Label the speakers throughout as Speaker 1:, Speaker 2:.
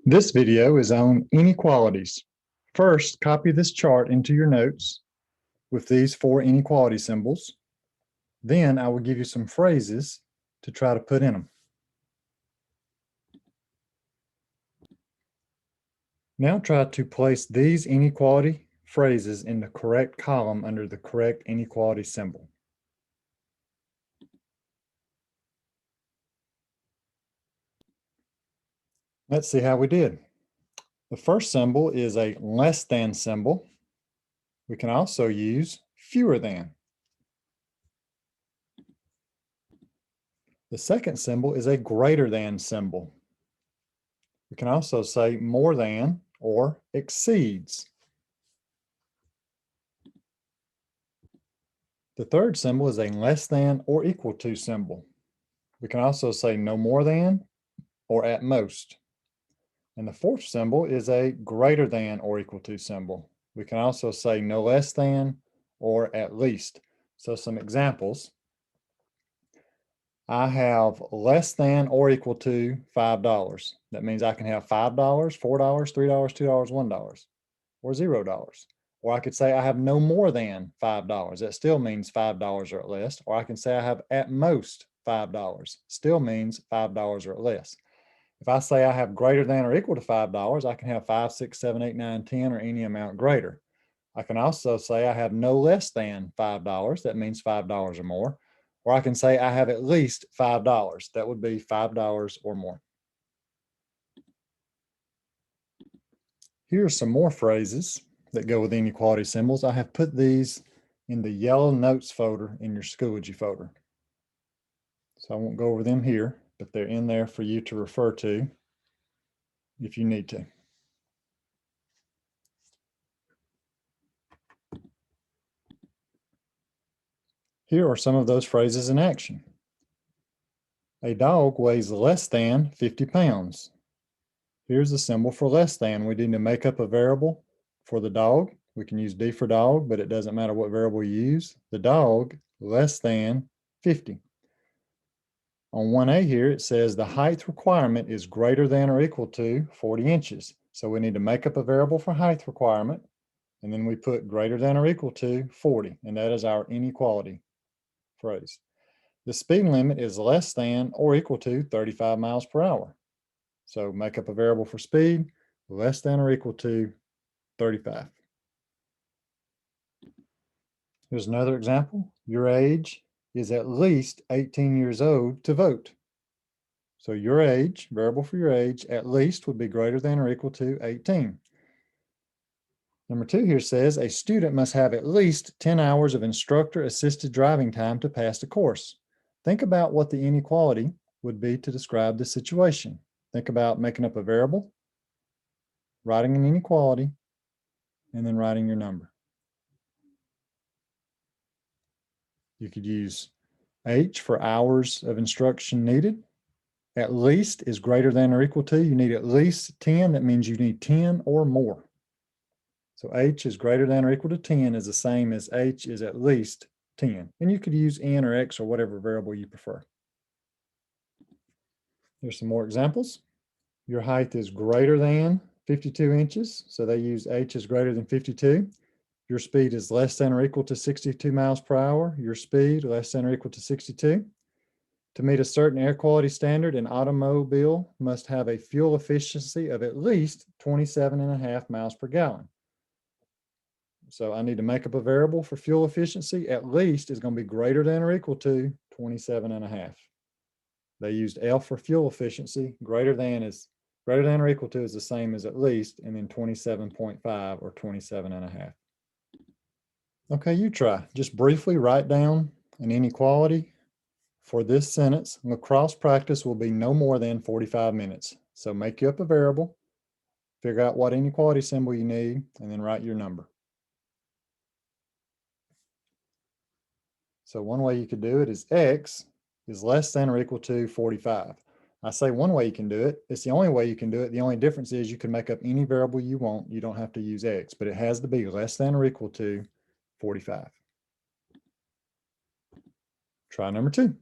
Speaker 1: This video is on inequalities. First, copy this chart into your notes with these 4 inequality symbols. Then I will give you some phrases to try to put in them. Now try to place these inequality phrases in the correct column under the correct inequality symbol. Let's see how we did. The first symbol is a less than symbol. We can also use fewer than. The second symbol is a greater than symbol. We can also say more than or exceeds. The third symbol is a less than or equal to symbol. We can also say no more than or at most. And the fourth symbol is a greater than or equal to symbol. We can also say no less than or at least. So some examples. I have less than or equal to $5. That means I can have $5, $4, $3, $2, $1, or $0. Or I could say I have no more than $5. That still means $5 or less. Or I can say I have at most $5. Still means $5 or less. If I say I have greater than or equal to $5, I can have 5, 6, 7, 8, 9, 10, or any amount greater. I can also say I have no less than $5. That means $5 or more. Or I can say I have at least $5. That would be $5 or more. Here are some more phrases that go with inequality symbols. I have put these in the yellow notes folder in your Schoology folder. So I won't go over them here, but they're in there for you to refer to if you need to. Here are some of those phrases in action. A dog weighs less than 50 pounds. Here's the symbol for less than. We need to make up a variable for the dog. We can use D for dog, but it doesn't matter what variable you use. The dog less than 50. On 1A here, it says the height requirement is greater than or equal to 40 inches. So we need to make up a variable for height requirement, and then we put greater than or equal to 40, and that is our inequality phrase. The speed limit is less than or equal to 35 miles per hour. So make up a variable for speed, less than or equal to 35. Here's another example. Your age is at least 18 years old to vote. So your age, variable for your age, at least would be greater than or equal to 18. Number 2 here says a student must have at least 10 hours of instructor-assisted driving time to pass the course. Think about what the inequality would be to describe the situation. Think about making up a variable, writing an inequality, and then writing your number. You could use H for hours of instruction needed. At least is greater than or equal to. You need at least 10. That means you need 10 or more. So H is greater than or equal to 10 is the same as H is at least 10. And you could use N or X or whatever variable you prefer. Here's some more examples. Your height is greater than 52 inches. So they use H is greater than 52. Your speed is less than or equal to 62 miles per hour. Your speed less than or equal to 62. To meet a certain air quality standard, an automobile must have a fuel efficiency of at least 27.5 miles per gallon. So I need to make up a variable for fuel efficiency. At least is going to be greater than or equal to 27.5. They used F for fuel efficiency. Greater than or equal to is the same as at least, and then 27.5 or 27.5. Okay, you try. Just briefly write down an inequality for this sentence. Lacrosse practice will be no more than 45 minutes. So make you up a variable, figure out what inequality symbol you need, and then write your number. So one way you could do it is X is less than or equal to 45. I say one way you can do it. It's the only way you can do it. The only difference is you can make up any variable you want. You don't have to use X, but it has to be less than or equal to 45. Try number 2.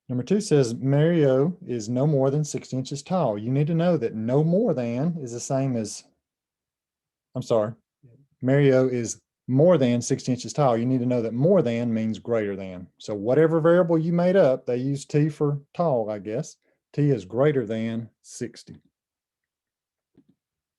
Speaker 1: Number 2 says Mario is no more than 60 inches tall. You need to know that no more than is the same as, Mario is more than 60 inches tall. You need to know that more than means greater than. So whatever variable you made up, they use T for tall, I guess. T is greater than 60.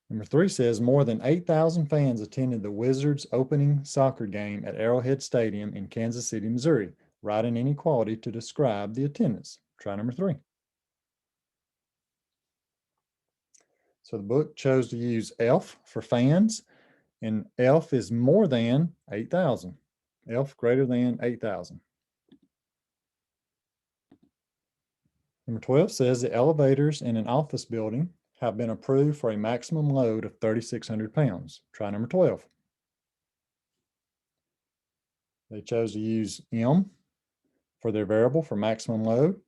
Speaker 1: Number 3 says more than 8,000 fans attended the Wizards opening soccer game at Arrowhead Stadium in Kansas City, Missouri. Write an inequality to describe the attendance. Try number 3. So the book chose to use F for fans, and F is more than 8,000. F greater than 8,000. Number 12 says the elevators in an office building have been approved for a maximum load of 3,600 pounds. Try number 12. They chose to use M for their variable for maximum load.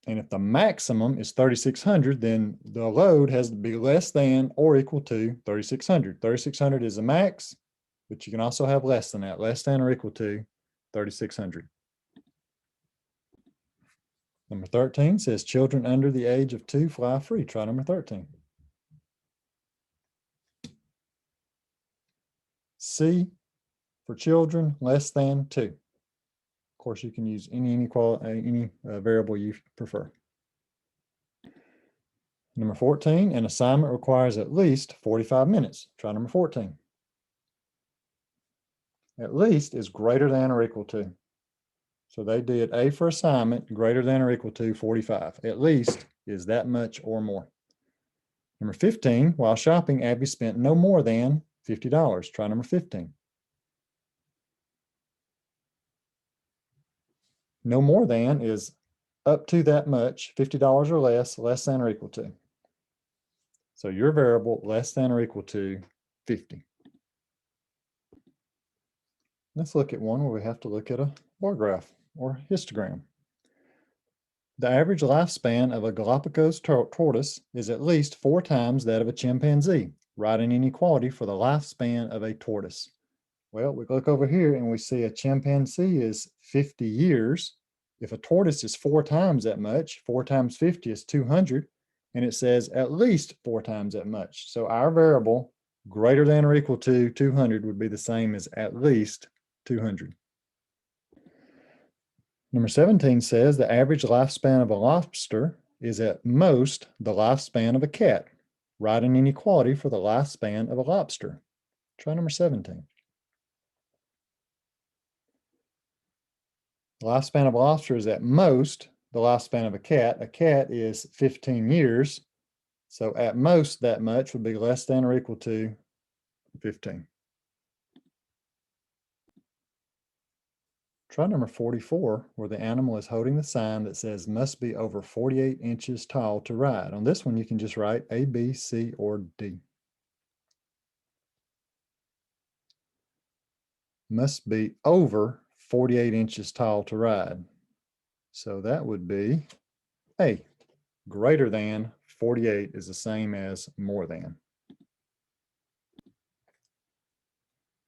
Speaker 1: And if the maximum is 3,600, then the load has to be less than or equal to 3,600. 3,600 is the max, but you can also have less than that, less than or equal to 3,600. Number 13 says children under the age of 2 fly free. Try number 13. C for children less than 2. Of course, you can use any variable you prefer. Number 14, an assignment requires at least 45 minutes. Try number 14. At least is greater than or equal to. So they did A for assignment greater than or equal to 45. At least is that much or more. Number 15, while shopping, Abby spent no more than $50. Try number 15. No more than is up to that much, $50 or less than or equal to. So your variable less than or equal to 50. Let's look at one where we have to look at a bar graph or histogram. The average lifespan of a Galapagos tortoise is at least 4 times that of a chimpanzee. Write an inequality for the lifespan of a tortoise. Well, we look over here and we see a chimpanzee is 50 years. If a tortoise is 4 times that much, 4 times 50 is 200, and it says at least 4 times that much. So our variable greater than or equal to 200 would be the same as at least 200. Number 17 says the average lifespan of a lobster is at most the lifespan of a cat. Write an inequality for the lifespan of a lobster. Try number 17. The lifespan of a lobster is at most the lifespan of a cat. A cat is 15 years. So at most that much would be less than or equal to 15. Try number 44, where the animal is holding the sign that says must be over 48 inches tall to ride. On this one, you can just write A, B, C, or D. Must be over 48 inches tall to ride. So that would be A. Greater than 48 is the same as more than.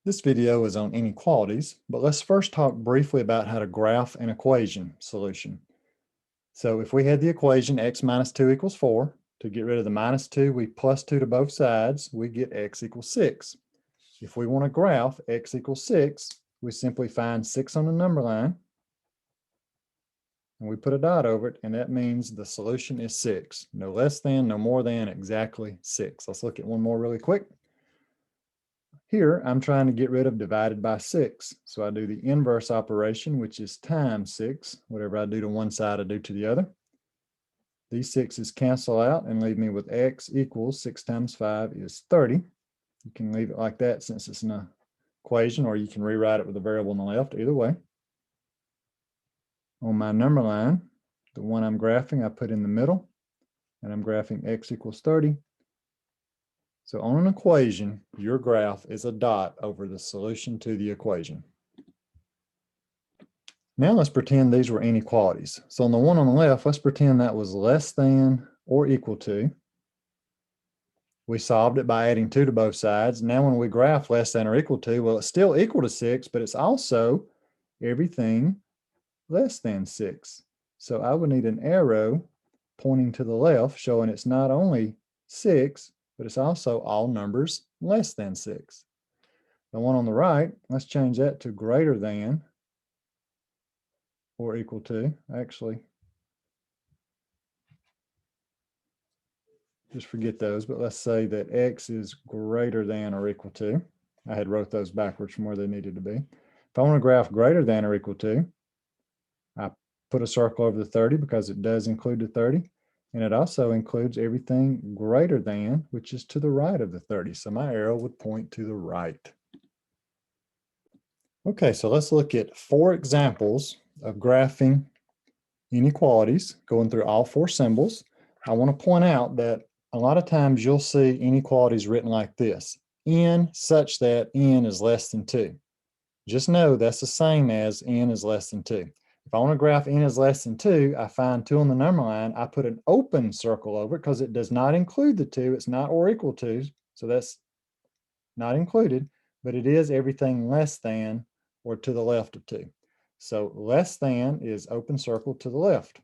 Speaker 1: This video is on inequalities, but let's first talk briefly about how to graph an equation solution. So if we had the equation x minus 2 equals 4, to get rid of the minus 2, we plus 2 to both sides, we get x equals 6. If we want to graph x equals 6, we simply find 6 on the number line, and we put a dot over it, and that means the solution is 6. No less than, no more than, exactly 6. Let's look at one more really quick. Here, I'm trying to get rid of divided by 6. So I do the inverse operation, which is times 6. Whatever I do to one side, I do to the other. These 6's cancel out and leave me with x equals 6 times 5 is 30. You can leave it like that since it's an equation, or you can rewrite it with a variable on the left, either way. On my number line, the one I'm graphing, I put in the middle, and I'm graphing x equals 30. So on an equation, your graph is a dot over the solution to the equation. Now let's pretend these were inequalities. So on the one on the left, let's pretend that was less than or equal to. We solved it by adding 2 to both sides. Now when we graph less than or equal to, well, it's still equal to 6, but it's also everything less than 6. So I would need an arrow pointing to the left, showing it's not only 6, but it's also all numbers less than 6. The one on the right, let's change that to greater than or equal to. Actually, just forget those, but let's say that x is greater than or equal to. I had wrote those backwards from where they needed to be. If I want to graph greater than or equal to, I put a circle over the 30 because it does include the 30. And it also includes everything greater than, which is to the right of the 30. So my arrow would point to the right. Okay, so let's look at 4 examples of graphing inequalities, going through all 4 symbols. I want to point out that a lot of times you'll see inequalities written like this: n such that n is less than 2. Just know that's the same as n is less than 2. If I want to graph n is less than 2, I find 2 on the number line, I put an open circle over it because it does not include the 2. It's not or equal to, so that's not included, but it is everything less than or to the left of 2. So less than is open circle to the left.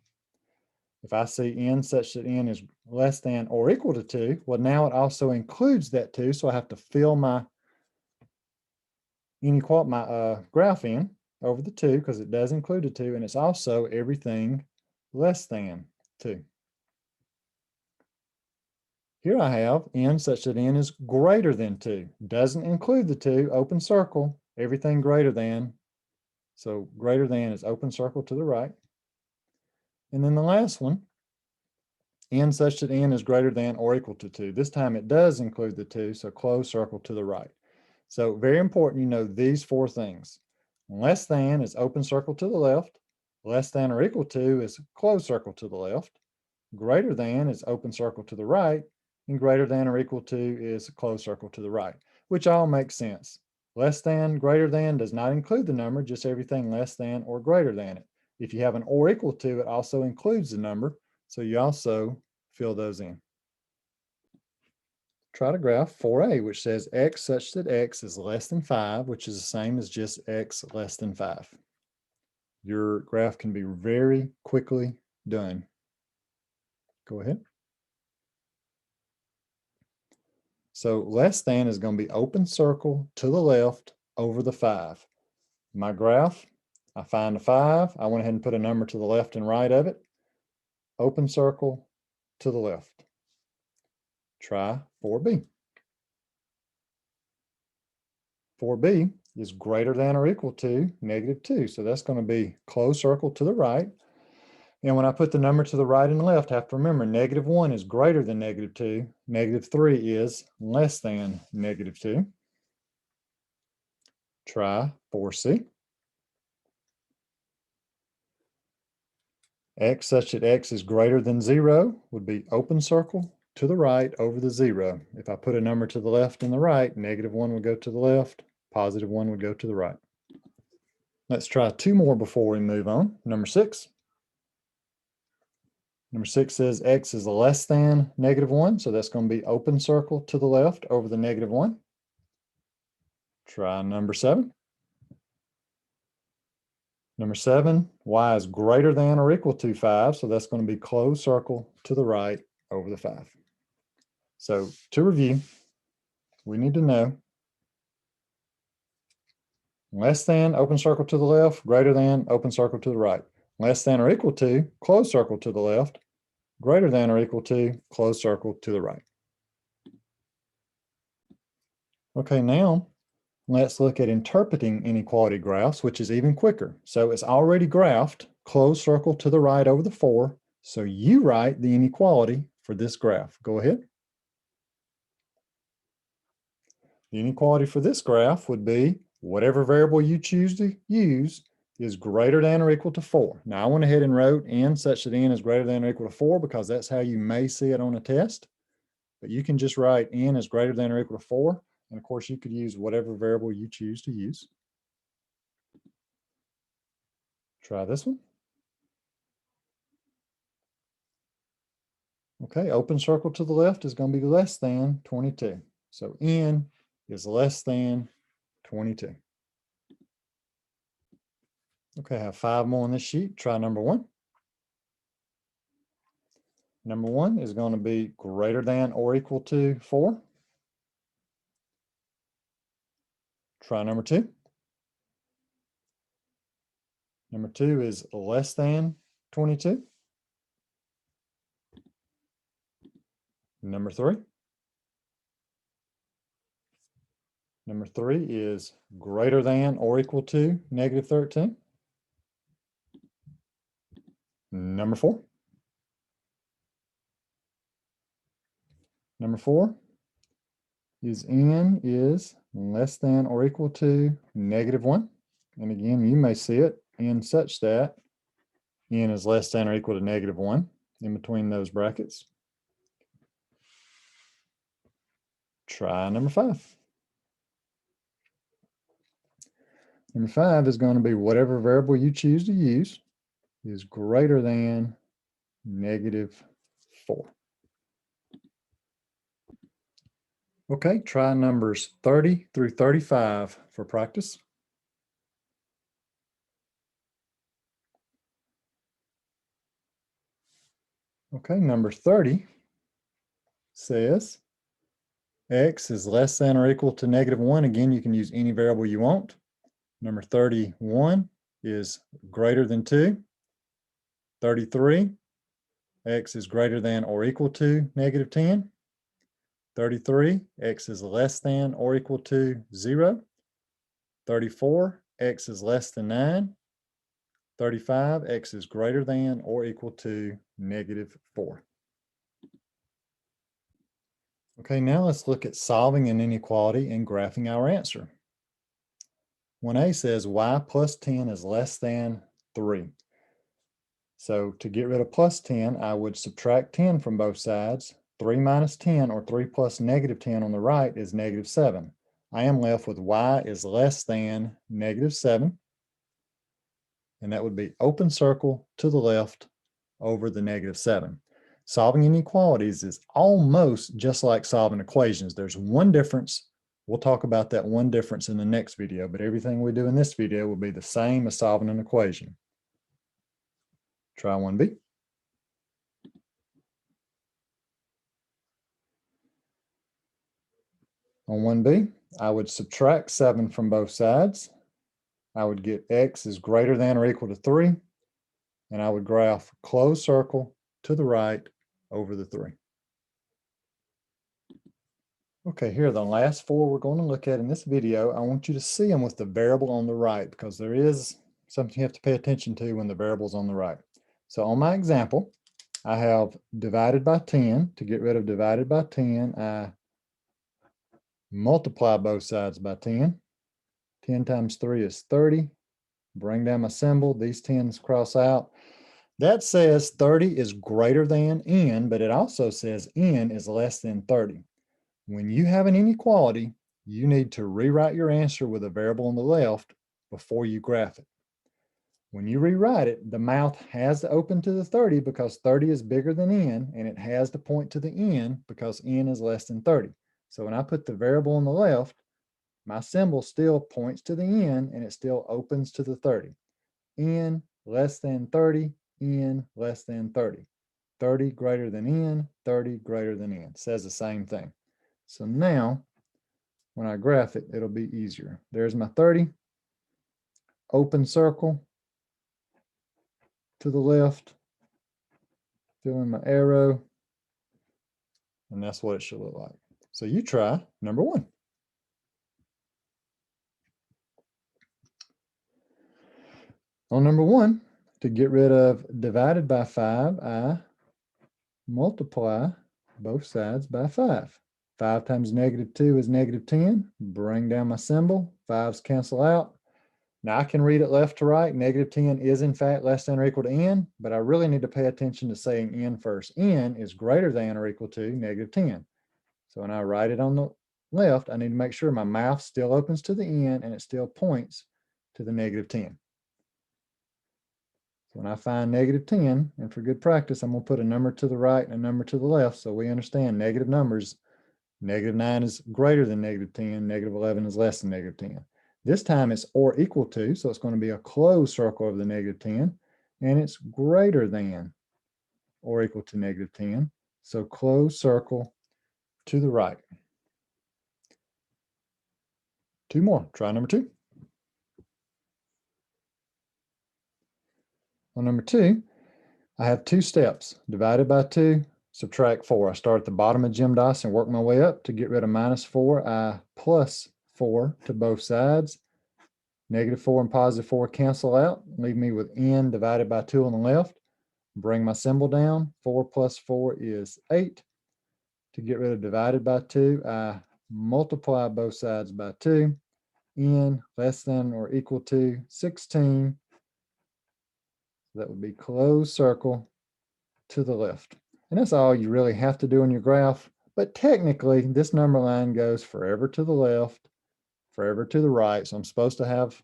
Speaker 1: If I see n such that n is less than or equal to 2, well, now it also includes that 2, so I have to fill my graph in over the 2 because it does include the 2, and it's also everything less than 2. Here I have n such that n is greater than 2. Doesn't include the 2, open circle, everything greater than. So greater than is open circle to the right. And then the last one, n such that n is greater than or equal to 2. This time it does include the 2, so closed circle to the right. So very important you know these 4 things. Less than is open circle to the left. Less than or equal to is closed circle to the left. Greater than is open circle to the right. And greater than or equal to is closed circle to the right, which all makes sense. Less than, greater than does not include the number, just everything less than or greater than it. If you have an or equal to, it also includes the number, so you also fill those in. Try to graph 4a, which says x such that x is less than 5, which is the same as just x less than 5. Your graph can be very quickly done. Go ahead. So less than is going to be open circle to the left over the 5. My graph, I find a 5. I went ahead and put a number to the left and right of it. Open circle to the left. Try 4b. 4b is greater than or equal to -2. So that's going to be closed circle to the right. And when I put the number to the right and left, I have to remember -1 is greater than -2. -3 is less than -2. Try 4c. X such that x is greater than 0 would be open circle to the right over the 0. If I put a number to the left and the right, -1 would go to the left, +1 would go to the right. Let's try 2 more before we move on. Number 6. Number 6 says x is less than -1, so that's going to be open circle to the left over the -1. Try number 7. Number 7, y is greater than or equal to 5, so that's going to be closed circle to the right over the 5. So to review, we need to know less than, open circle to the left, greater than, open circle to the right. Less than or equal to, closed circle to the left, greater than or equal to, closed circle to the right. Okay, now let's look at interpreting inequality graphs, which is even quicker. So it's already graphed, closed circle to the right over the 4. So you write the inequality for this graph. Go ahead. The inequality for this graph would be whatever variable you choose to use is greater than or equal to 4. Now I went ahead and wrote n such that n is greater than or equal to 4 because that's how you may see it on a test. But you can just write n is greater than or equal to 4. And of course you could use whatever variable you choose to use. Try this one. Okay, open circle to the left is going to be less than 22. So n is less than 22. Okay, I have 5 more on this sheet. Try number 1. Number 1 is going to be greater than or equal to 4. Try number 2. Number 2 is less than 22. Number 3. Number 3 is greater than or equal to negative 13. Number 4. Number 4 is n is less than or equal to negative 1. And again, you may see it in such that n is less than or equal to negative 1 in between those brackets. Try number 5. Number 5 is going to be whatever variable you choose to use is greater than negative 4. Okay, try numbers 30 through 35 for practice. Okay, number 30 says x is less than or equal to negative 1. Again, you can use any variable you want. Number 31 is greater than 2. 33, x is greater than or equal to negative 10. 33, x is less than or equal to 0. 34, x is less than 9. 35, x is greater than or equal to negative 4. Okay, now let's look at solving an inequality and graphing our answer. 1a says y plus 10 is less than 3. So to get rid of plus 10, I would subtract 10 from both sides. 3 minus 10, or 3 plus negative 10 on the right, is negative 7. I am left with y is less than negative 7. And that would be open circle to the left over the negative 7. Solving inequalities is almost just like solving equations. There's one difference. We'll talk about that one difference in the next video, but everything we do in this video will be the same as solving an equation. Try 1b. On 1b, I would subtract 7 from both sides. I would get x is greater than or equal to 3, and I would graph closed circle to the right over the 3. Okay, here are the last 4 we're going to look at in this video. I want you to see them with the variable on the right, because there is something you have to pay attention to when the variable's on the right. So on my example, I have divided by 10. To get rid of divided by 10, I multiply both sides by 10. 10 times 3 is 30. Bring down my symbol. These 10s cross out. That says 30 is greater than n, but it also says n is less than 30. When you have an inequality, you need to rewrite your answer with a variable on the left before you graph it. When you rewrite it, the mouth has to open to the 30 because 30 is bigger than n, and it has to point to the n because n is less than 30. So when I put the variable on the left, my symbol still points to the n, and it still opens to the 30. N less than 30, n less than 30. 30 greater than n, 30 greater than n. It says the same thing. So now, when I graph it, it'll be easier. There's my 30, open circle to the left, fill in my arrow, and that's what it should look like. So you try number 1. On number 1, to get rid of divided by 5, I multiply both sides by 5. 5 times negative 2 is negative 10. Bring down my symbol. 5s cancel out. Now I can read it left to right. Negative 10 is in fact less than or equal to n, but I really need to pay attention to saying n first. N is greater than or equal to negative 10. So when I write it on the left, I need to make sure my mouth still opens to the n and it still points to the negative 10. So when I find negative 10, and for good practice, I'm going to put a number to the right and a number to the left so we understand negative numbers. Negative 9 is greater than negative 10. Negative 11 is less than negative 10. This time it's or equal to, so it's going to be a closed circle over the negative 10, and it's greater than or equal to negative 10. So close circle to the right. Two more. Try number 2. On number 2, I have 2 steps. Divided by 2, subtract 4. I start at the bottom of Jim Dice and work my way up. To get rid of -4, I plus 4 to both sides. -4 and +4 cancel out, leave me with n divided by 2 on the left. Bring my symbol down. 4 plus 4 is 8. To get rid of divided by 2, I multiply both sides by 2. N less than or equal to 16. That would be closed circle to the left. And that's all you really have to do in your graph. But technically, this number line goes forever to the left, forever to the right. So I'm supposed to have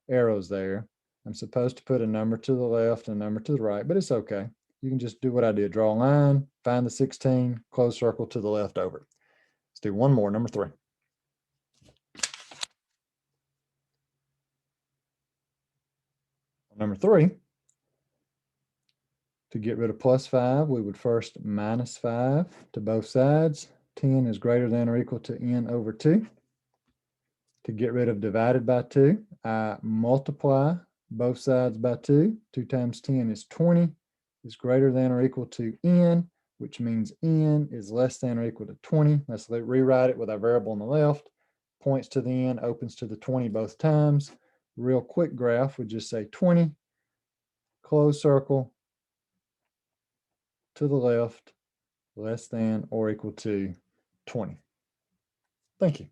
Speaker 1: arrows there. I'm supposed to put a number to the left and a number to the right, but it's okay. You can just do what I did. Draw a line, find the 16, close circle to the left over. Let's do one more, number 3. Number 3, to get rid of +5, we would first -5 to both sides. 10 is greater than or equal to n over 2. To get rid of divided by 2, I multiply both sides by 2. 2 times 10 is 20. Is greater than or equal to n, which means n is less than or equal to 20. Let's rewrite it with our variable on the left. Points to the n, opens to the 20 both times. Real quick graph would just say 20, close circle to the left, less than or equal to 20. Thank you.